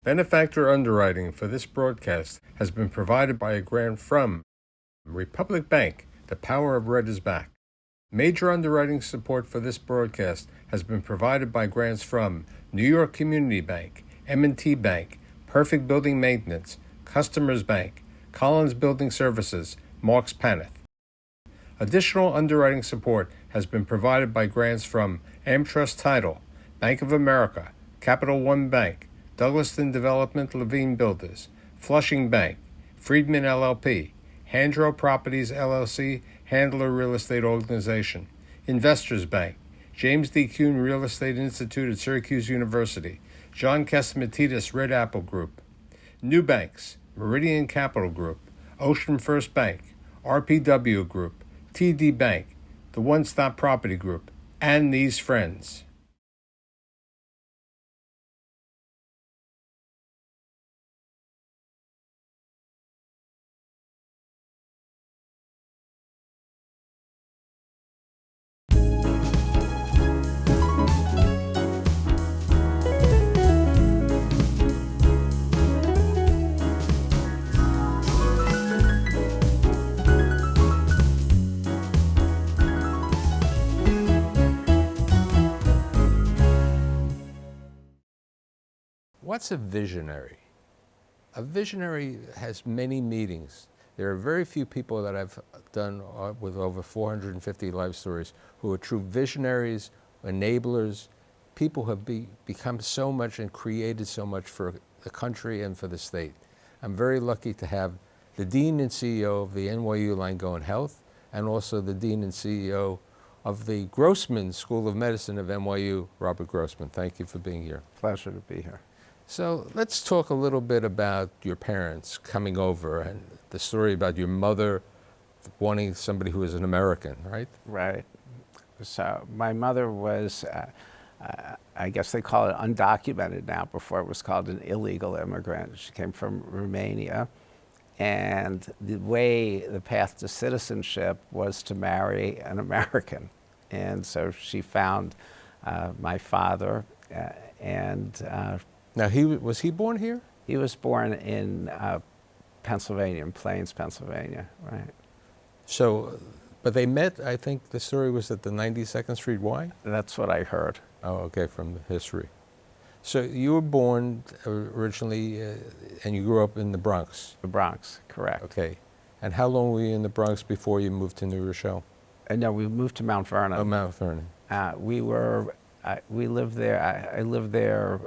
Benefactor underwriting for this broadcast has been provided by a grant from Republic Bank. The power of red is back. Major underwriting support for this broadcast has been provided by grants from New York Community Bank, M&T Bank, Perfect Building Maintenance, Customers Bank, Collins Building Services, Marks Paneth. Additional underwriting support has been provided by grants from AmTrust Title, Bank of America, Capital One Bank, Douglaston Development Levine Builders, Flushing Bank, Friedman LLP, Handro Properties LLC, Handler Real Estate Organization, Investors Bank, James D. Kuhn Real Estate Institute at Syracuse University, John Catsimatidis Red Apple Group, New Banks, Meridian Capital Group, Ocean First Bank, RPW Group, TD Bank, the One Stop Property Group, and these friends. What's a visionary? A visionary has many meanings. There are very few people that I've done with over 450 life stories who are true visionaries, enablers, people who have become so much and created so much for the country and for the state. I'm very lucky to have the Dean and CEO of the NYU Langone Health and also the Dean and CEO of the Grossman School of Medicine of NYU, Robert Grossman. Thank you for being here. Pleasure to be here. So let's talk a little bit about your parents coming over and the story about your mother wanting somebody who is an American, right? Right. So my mother was, I guess they call it undocumented now. Before it was called an illegal immigrant. She came from Romania. And the path to citizenship was to marry an American. And so she found my father Now, was he born here? He was born in Pennsylvania, in Plains, Pennsylvania, right. So, but they met, I think the story was at the 92nd Street Y? That's what I heard. Oh, okay, from the history. So you were born originally, and you grew up in the Bronx? The Bronx, correct. Okay. And how long were you in the Bronx before you moved to New Rochelle? No, we moved to Mount Vernon. Oh, Mount Vernon. We lived there. I lived there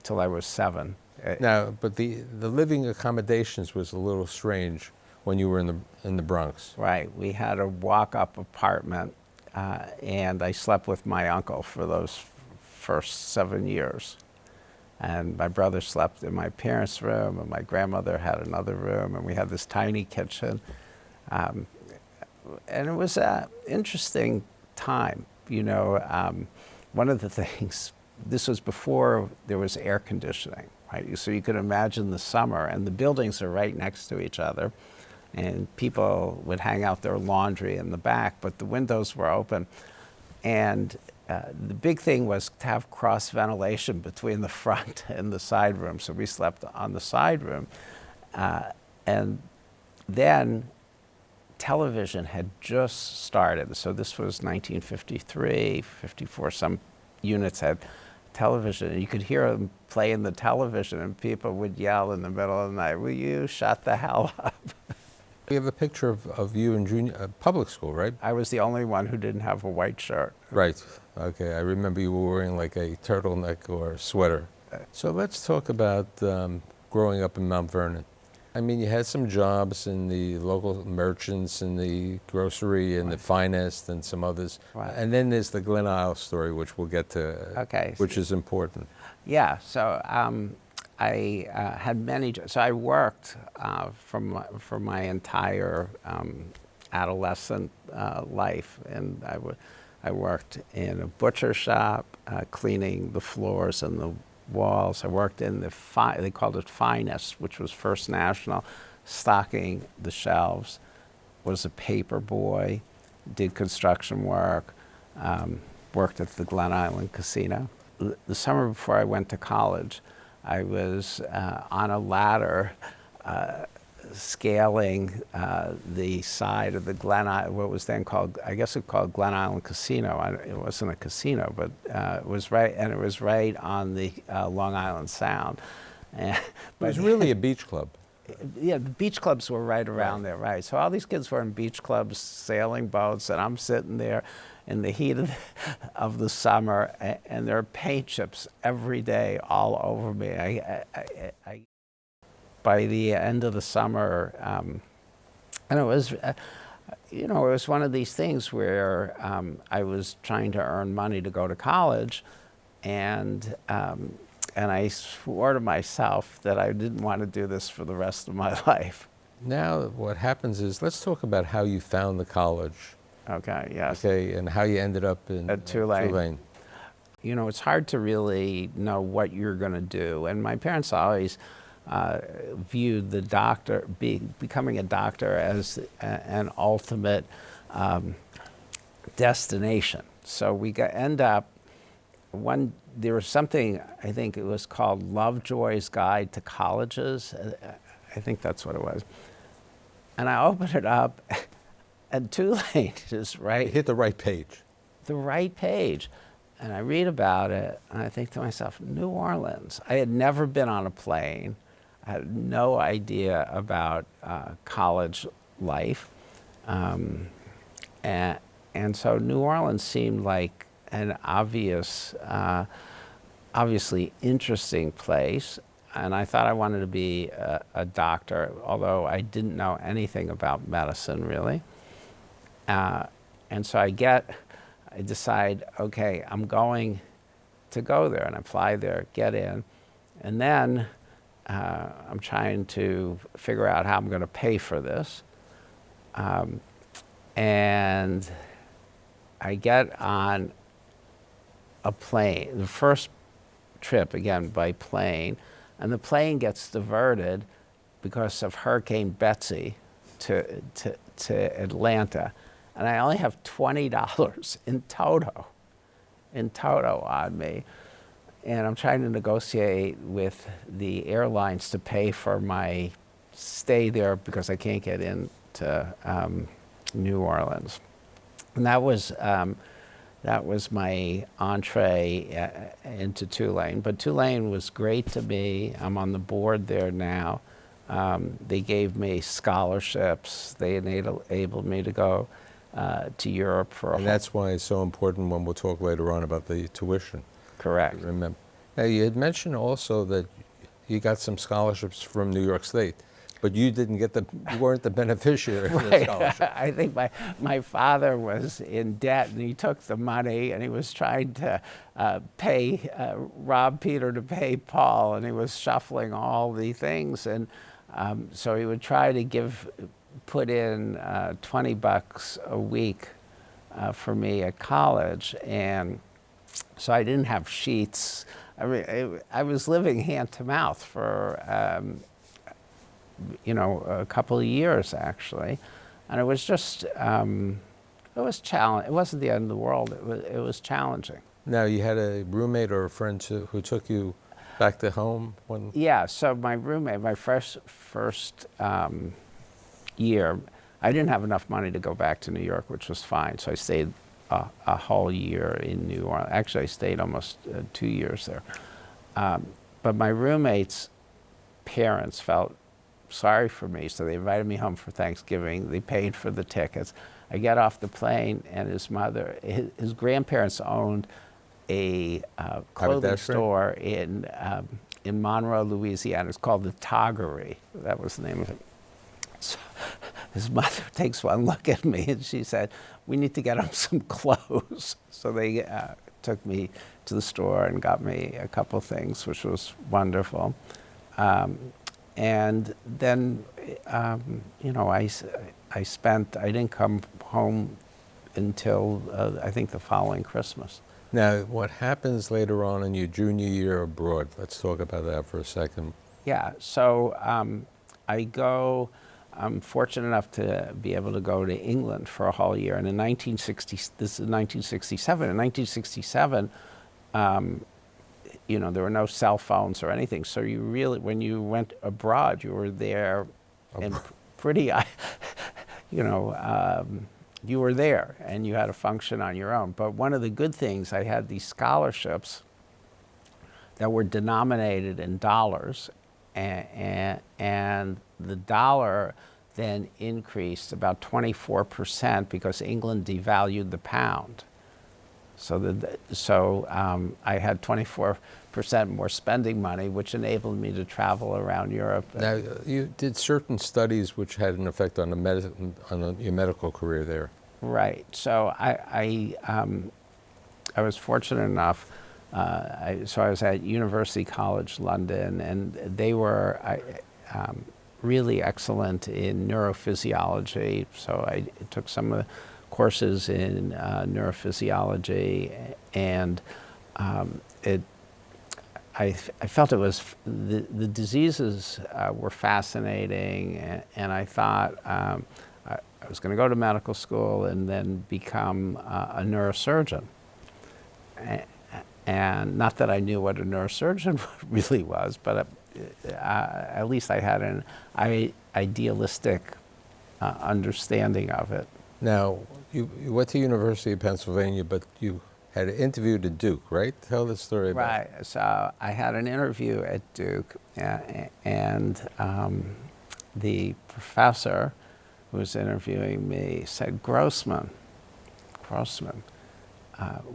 till I was 7. Now, but the living accommodations was a little strange when you were in the Bronx. Right. We had a walk-up apartment, and I slept with my uncle for those first 7 years. And my brother slept in my parents' room, and my grandmother had another room, and we had this tiny kitchen. And it was an interesting time, you know. One of the things, this was before there was air conditioning, right? So you could imagine the summer, and the buildings are right next to each other, and people would hang out their laundry in the back, but the windows were open. And the big thing was to have cross ventilation between the front and the side room, so we slept on the side room. And then television had just started. So this was 1953, 54, some units had television. And you could hear them playing the television, and people would yell in the middle of the night, "Will you shut the hell up?" We have a picture of you in public school, right? I was the only one who didn't have a white shirt. Right. Okay. I remember you were wearing like a turtleneck or sweater. So let's talk about growing up in Mount Vernon. I mean, you had some jobs in the local merchants and the grocery and the finest and some others. Right. And then there's the Glen Isle story, which we'll get to, Okay. which is important. Yeah, so I had many, so I worked for my entire adolescent life, and I worked in a butcher shop, cleaning the floors and the walls. I worked in they called it Finest, which was First National, stocking the shelves, was a paper boy, did construction work, worked at the Glen Island Casino. The summer before I went to college, I was on a ladder scaling the side of the Glen Island, what was then called, I guess it called Glen Island Casino. It wasn't a casino, but it was right on the Long Island Sound. It was really a beach club. Yeah, the beach clubs were right around there, right? So all these kids were in beach clubs, sailing boats, and I'm sitting there in the heat of the summer, and there are paint chips every day all over me. By the end of the summer, and it was, it was one of these things where I was trying to earn money to go to college, and I swore to myself that I didn't want to do this for the rest of my life. Now what happens is, let's talk about how you found the college. Okay, yes. Okay, and how you ended up at Tulane. It's hard to really know what you're going to do, and my parents always viewed the becoming a doctor as an ultimate destination. So we end up, there was something, I think it was called Lovejoy's Guide to Colleges. I think that's what it was. And I opened it up, and Tulane is right. You hit the right page. The right page. And I read about it, and I think to myself, New Orleans. I had never been on a plane. I had no idea about college life. And so New Orleans seemed like an obviously interesting place. And I thought I wanted to be a doctor, although I didn't know anything about medicine, really. And so I decide, okay, I'm going to go there, and I apply there, get in, and then I'm trying to figure out how I'm going to pay for this. And I get on a plane, the first trip, again, by plane, and the plane gets diverted because of Hurricane Betsy to Atlanta. And I only have $20 in toto on me. And I'm trying to negotiate with the airlines to pay for my stay there because I can't get into New Orleans. And that was my entree into Tulane. But Tulane was great to me. I'm on the board there now. They gave me scholarships. They enabled me to go to Europe for and that's why it's so important when we'll talk later on about the tuition. Correct. Remember. Now, you had mentioned also that you got some scholarships from New York State, but you weren't the beneficiary of the scholarship. I think my father was in debt, and he took the money, and he was trying to rob Peter to pay Paul, and he was shuffling all the things, and so he would try to put in $20 a week for me at college, and so I didn't have sheets. I mean, I was living hand to mouth for a couple of years, actually, and it was just it was challenging. It wasn't the end of the world. It was challenging. Now, you had a roommate or a friend who took you back to home? Yeah, so my roommate, my first year, I didn't have enough money to go back to New York, which was fine, so I stayed a whole year in New Orleans. Actually, I stayed almost 2 years there. But my roommate's parents felt sorry for me, so they invited me home for Thanksgiving. They paid for the tickets. I get off the plane, and his grandparents owned a clothing store in Monroe, Louisiana. It's called the Toggery. That was the name of it. So his mother takes one look at me, and she said, "We need to get him some clothes." So they took me to the store and got me a couple things, which was wonderful. And then, I didn't come home until I think the following Christmas. Now, what happens later on in your junior year abroad? Let's talk about that for a second. Yeah, so I'm fortunate enough to be able to go to England for a whole year. And in 1967. In 1967, there were no cell phones or anything. So you really, when you went abroad, you were there and pretty, you were there and you had to function on your own. But one of the good things, I had these scholarships that were denominated in dollars, and the dollar then increased about 24% because England devalued the pound. So I had 24% more spending money, which enabled me to travel around Europe. Now, you did certain studies which had an effect on your medical career there. Right. So I was fortunate enough. So I was at University College London, and they were really excellent in neurophysiology. So I took some of the courses in neurophysiology, and I felt it was the diseases were fascinating, and I thought I was going to go to medical school and then become a neurosurgeon. And not that I knew what a neurosurgeon really was, but at least I had an idealistic understanding of it. Now, you went to University of Pennsylvania, but you had interviewed at Duke, right? Tell the story about it. Right. So I had an interview at Duke, and the professor who was interviewing me said, Grossman,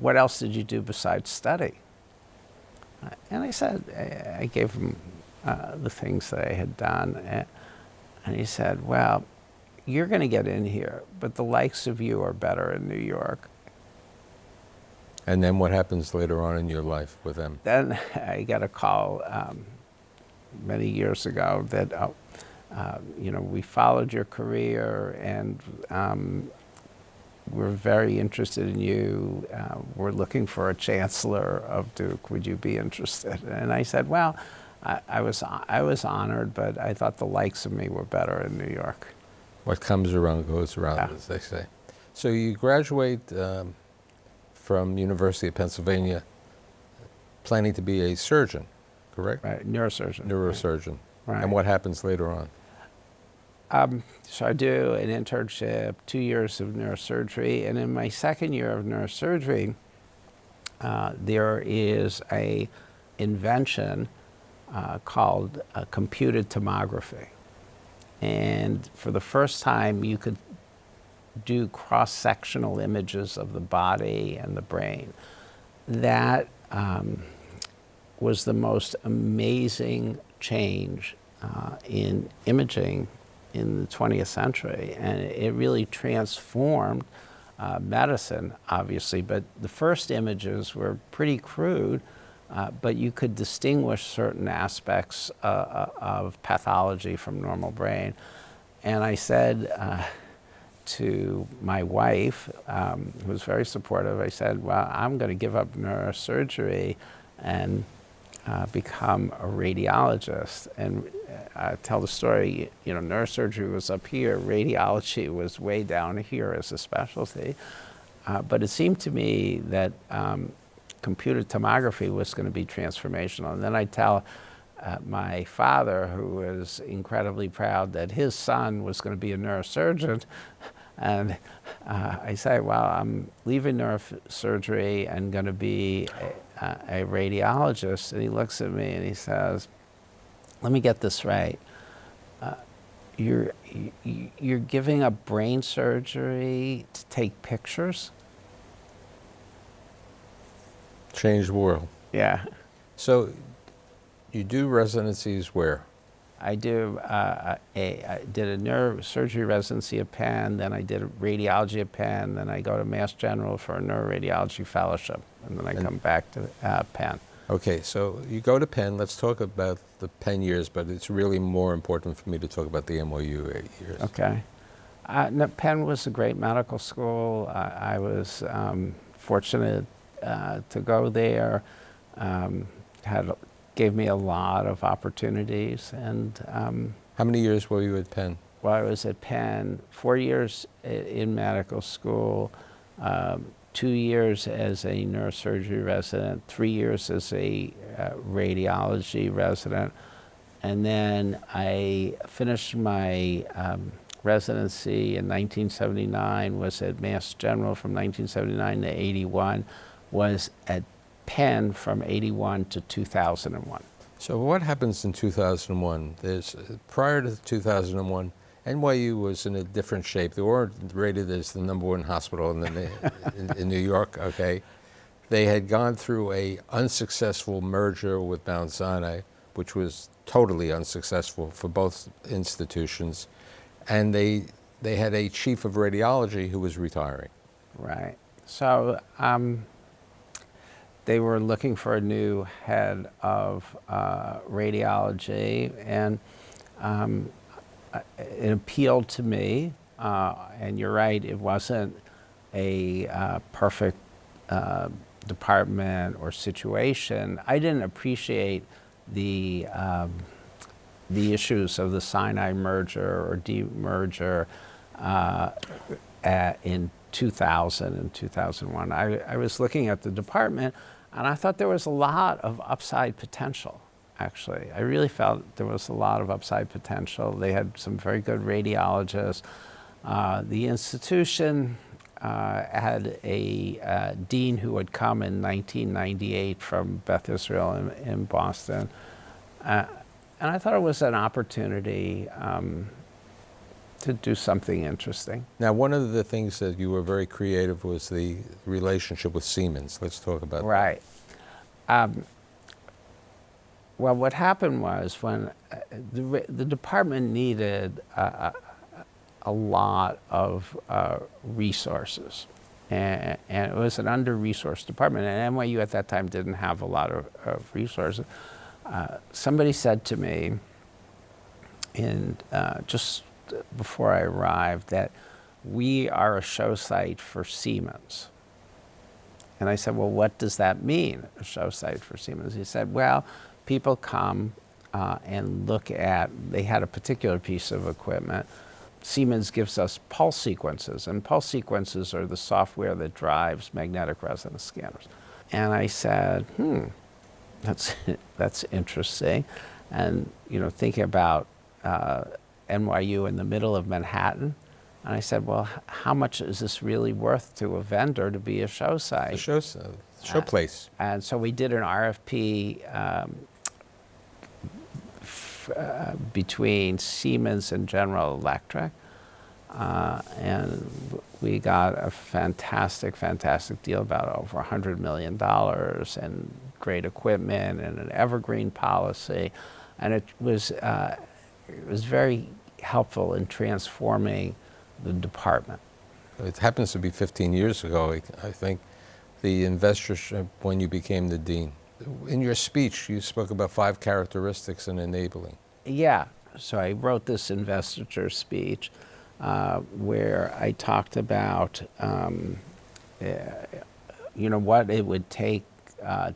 what else did you do besides study? And I said, I gave him the things that I had done. And he said, well, you're going to get in here, but the likes of you are better in New York. And then what happens later on in your life with them? Then I got a call many years ago that, we followed your career, and we're very interested in you. We're looking for a chancellor of Duke. Would you be interested? And I said, well, I was honored, but I thought the likes of me were better in New York. What comes around goes around, Yeah. as they say. So you graduate from University of Pennsylvania planning to be a surgeon, correct? Right, neurosurgeon. Neurosurgeon. Right. And what happens later on? So I do an internship, 2 years of neurosurgery, and in my second year of neurosurgery, there is a invention called computed tomography. And for the first time, you could do cross-sectional images of the body and the brain. That was the most amazing change in imaging in the 20th century, and it really transformed medicine, obviously. But the first images were pretty crude, but you could distinguish certain aspects of pathology from normal brain. And I said to my wife, who was very supportive, I said, well, I'm going to give up neurosurgery and become a radiologist. And tell the story, neurosurgery was up here, radiology was way down here as a specialty. But it seemed to me that computed tomography was going to be transformational. And then I tell my father, who was incredibly proud that his son was going to be a neurosurgeon, and I say, well, I'm leaving neurosurgery and going to be a radiologist. And he looks at me and he says, let me get this right. You're giving up brain surgery to take pictures? Change the world. Yeah. So you do residencies where? I did a neurosurgery residency at Penn, then I did radiology at Penn, then I go to Mass General for a neuroradiology fellowship, and then I come back to Penn. Okay, so you go to Penn. Let's talk about the Penn years, but it's really more important for me to talk about the MOU 8 years. Okay. No, Penn was a great medical school. I was fortunate to go there. Gave me a lot of opportunities. And how many years were you at Penn? Well, I was at Penn 4 years in medical school, 2 years as a neurosurgery resident, 3 years as a radiology resident, and then I finished my residency in 1979, was at Mass General from 1979 to 81, was at Penn from 81 to 2001. So what happens in 2001? Prior to 2001, NYU was in a different shape. They weren't rated as the #1 hospital in New York, okay? They had gone through a unsuccessful merger with Mount Sinai, which was totally unsuccessful for both institutions. And they had a chief of radiology who was retiring. Right. So they were looking for a new head of radiology, and it appealed to me. And you're right, it wasn't a perfect department or situation. I didn't appreciate the issues of the Sinai merger or demerger in 2000 and 2001. I was looking at the department, and I thought there was a lot of upside potential, actually. I really felt there was a lot of upside potential. They had some very good radiologists. The institution had a dean who had come in 1998 from Beth Israel in Boston. And I thought it was an opportunity to do something interesting. Now, one of the things that you were very creative was the relationship with Siemens. Let's talk about that. Right. Well, what happened was when the department needed a lot of resources, and it was an under-resourced department, and NYU at that time didn't have a lot of resources. Somebody said to me just before I arrived that we are a show site for Siemens. And I said, well, what does that mean, a show site for Siemens? He said, well, people come and look at, they had a particular piece of equipment. Siemens gives us pulse sequences, and pulse sequences are the software that drives magnetic resonance scanners. And I said, that's interesting. And, thinking about NYU in the middle of Manhattan, and I said, well, how much is this really worth to a vendor to be a show site? A show place. And so we did an RFP between Siemens and General Electric, and we got a fantastic deal, about over $100 million, and great equipment and an evergreen policy, and it was very helpful in transforming the department. It happens to be 15 years ago, I think, the investorship when you became the dean. In your speech, you spoke about 5 characteristics in enabling. Yeah, so I wrote this investiture speech where I talked about, what it would take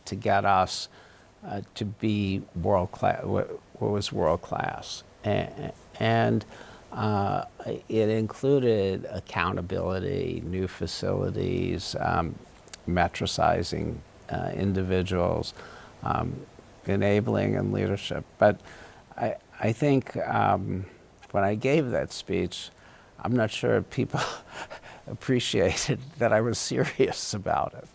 to get us to be world class, what was world class, and it included accountability, new facilities, metricizing individuals, enabling and leadership. But I think when I gave that speech, I'm not sure people appreciated that I was serious about it.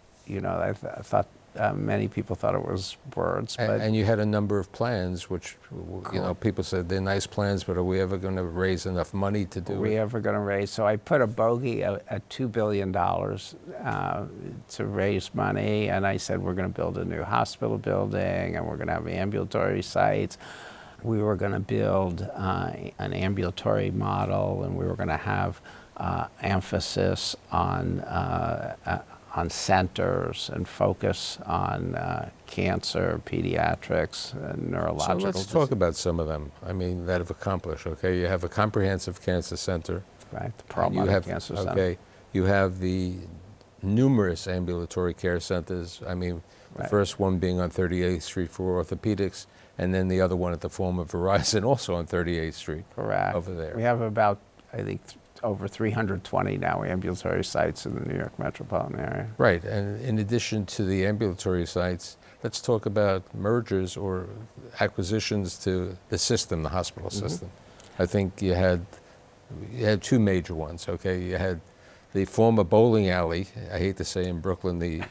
I thought many people thought it was words. But and you had a number of plans, which, people said they're nice plans, but are we ever going to raise enough money to do it? Are we ever going to raise? So I put a bogey at $2 billion to raise money, and I said we're going to build a new hospital building, and we're going to have ambulatory sites. We were going to build an ambulatory model, and we were going to have emphasis on centers and focus on cancer, pediatrics, and neurological So let's talk about some of them, that have accomplished, okay? You have a comprehensive cancer center. Right, the Perelman Cancer Center. Okay, you have the numerous ambulatory care centers. The first one being on 38th Street for orthopedics, and then the other one at the former Verizon, also on 38th Street. Correct. Over there. We have about I think, over 320 now ambulatory sites in the New York metropolitan area. Right, and in addition to the ambulatory sites, let's talk about mergers or acquisitions to the system, the hospital system. I think you had two major ones. Okay, you had the former bowling alley. I hate to say in Brooklyn, the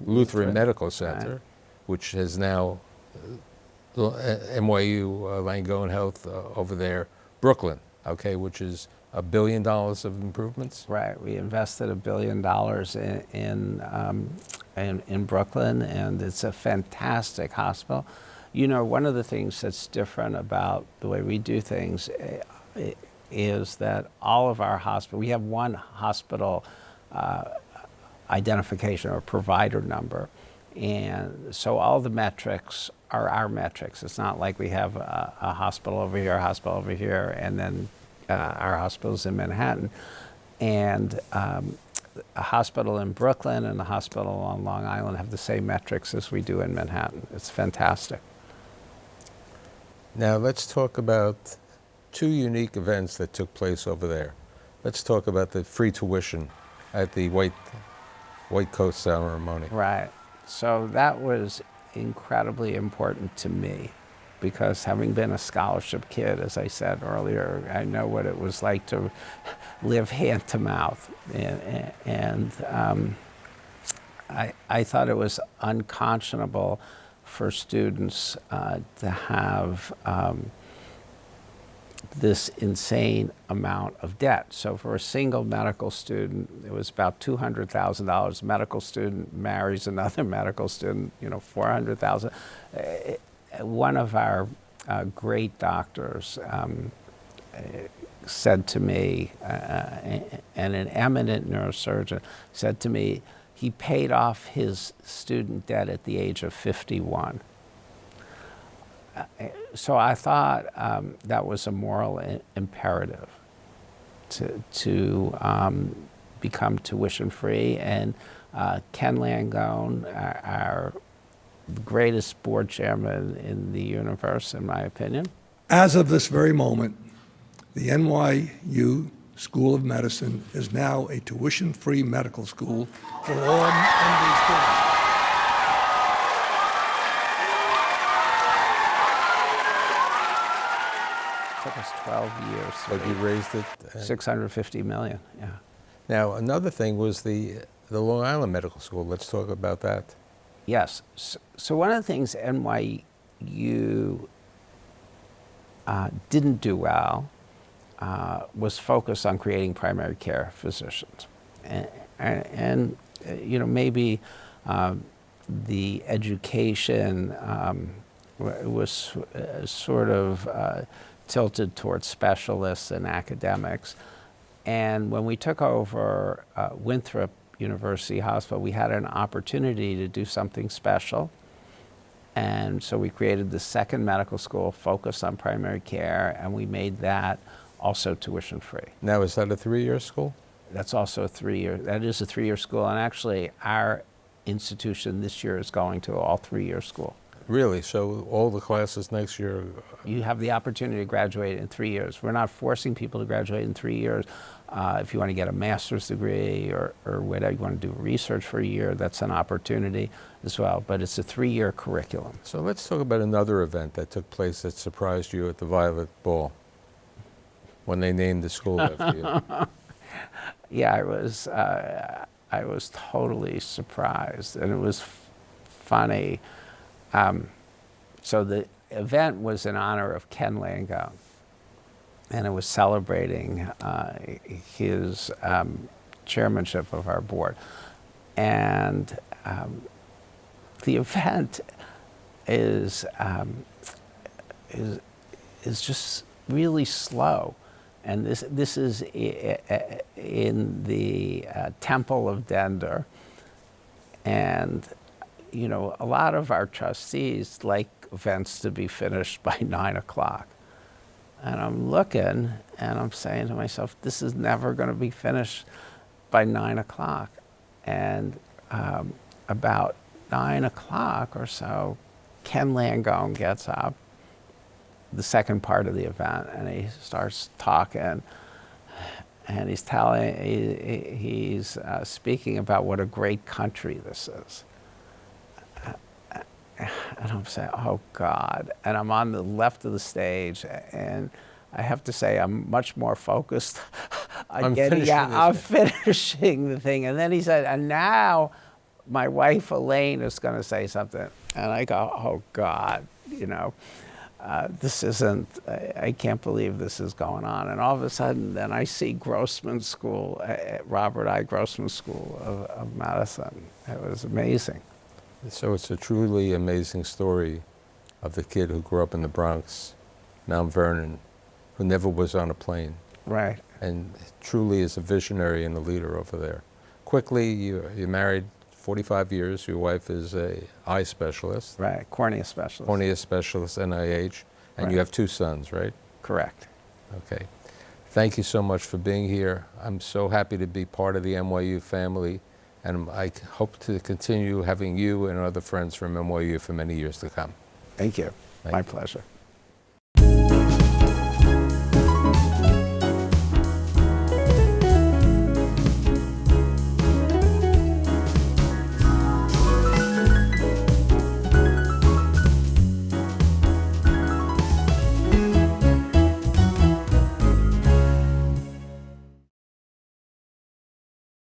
Lutheran Medical Center, right, which has now NYU Langone Health over there, Brooklyn. Okay, which is $1 billion of improvements. Right. We invested $1 billion in Brooklyn, and it's a fantastic hospital. You know, one of the things that's different about the way we do things is that all of our hospitals, we have one hospital identification or provider number. And so all the metrics are our metrics. It's not like we have a hospital over here, a hospital over here, and then our hospitals in Manhattan. And a hospital in Brooklyn and a hospital on Long Island have the same metrics as we do in Manhattan. It's fantastic. Now let's talk about two unique events that took place over there. Let's talk about the free tuition at the White Coat ceremony. Right. So that was incredibly important to me because having been a scholarship kid, as I said earlier, I know what it was like to live hand to mouth. And I thought it was unconscionable for students to have this insane amount of debt. So for a single medical student, it was about $200,000. A medical student marries another medical student, $400,000. One of our great doctors said to me, and an eminent neurosurgeon said to me, he paid off his student debt at the age of 51. So I thought that was a moral imperative to become tuition free. And Ken Langone, our greatest board chairman in the universe, in my opinion. As of this very moment, the NYU School of Medicine is now a tuition-free medical school for all MD students. It took us 12 years. But you raised it? $650 million, yeah. Now, another thing was the Long Island Medical School. Let's talk about that. Yes. So one of the things NYU didn't do well was focus on creating primary care physicians. And maybe the education was sort of tilted towards specialists and academics. And when we took over Winthrop University Hospital, we had an opportunity to do something special. And so we created the second medical school focused on primary care, and we made that also tuition free. Now, is that a 3-year school? That's also a 3-year, that is a 3-year school. And actually, our institution this year is going to all 3-year school. Really? So all the classes next year? You have the opportunity to graduate in 3 years. We're not forcing people to graduate in 3 years. If you want to get a master's degree or whatever, you want to do research for a year, that's an opportunity as well. But it's a 3-year curriculum. So let's talk about another event that took place that surprised you at the Violet Ball when they named the school after you. Yeah, I was totally surprised, and it was funny. So the event was in honor of Ken Langone, and it was celebrating his chairmanship of our board. And the event is just really slow. And this is in the Temple of Dender. And, a lot of our trustees like events to be finished by 9 o'clock. And I'm looking and I'm saying to myself, this is never going to be finished by 9 o'clock. And about 9 o'clock or so, Ken Langone gets up, the second part of the event, and he starts talking and he's speaking about what a great country this is. And I'm saying, oh God. And I'm on the left of the stage, and I have to say I'm much more focused on finishing the thing. And then he said, and now my wife Elaine is going to say something. And I go, oh God, this isn't, I can't believe this is going on. And all of a sudden, then I see Grossman School, Robert I. Grossman School of Medicine. It was amazing. So it's a truly amazing story of the kid who grew up in the Bronx, Mount Vernon, who never was on a plane. Right. And truly is a visionary and a leader over there. Quickly, you're married 45 years. Your wife is a eye specialist. Right, cornea specialist. Cornea specialist, NIH. And you have 2 sons, right? Correct. Okay. Thank you so much for being here. I'm so happy to be part of the NYU family. And I hope to continue having you and other friends from NYU for many years to come. Thank you. Thank My you. pleasure.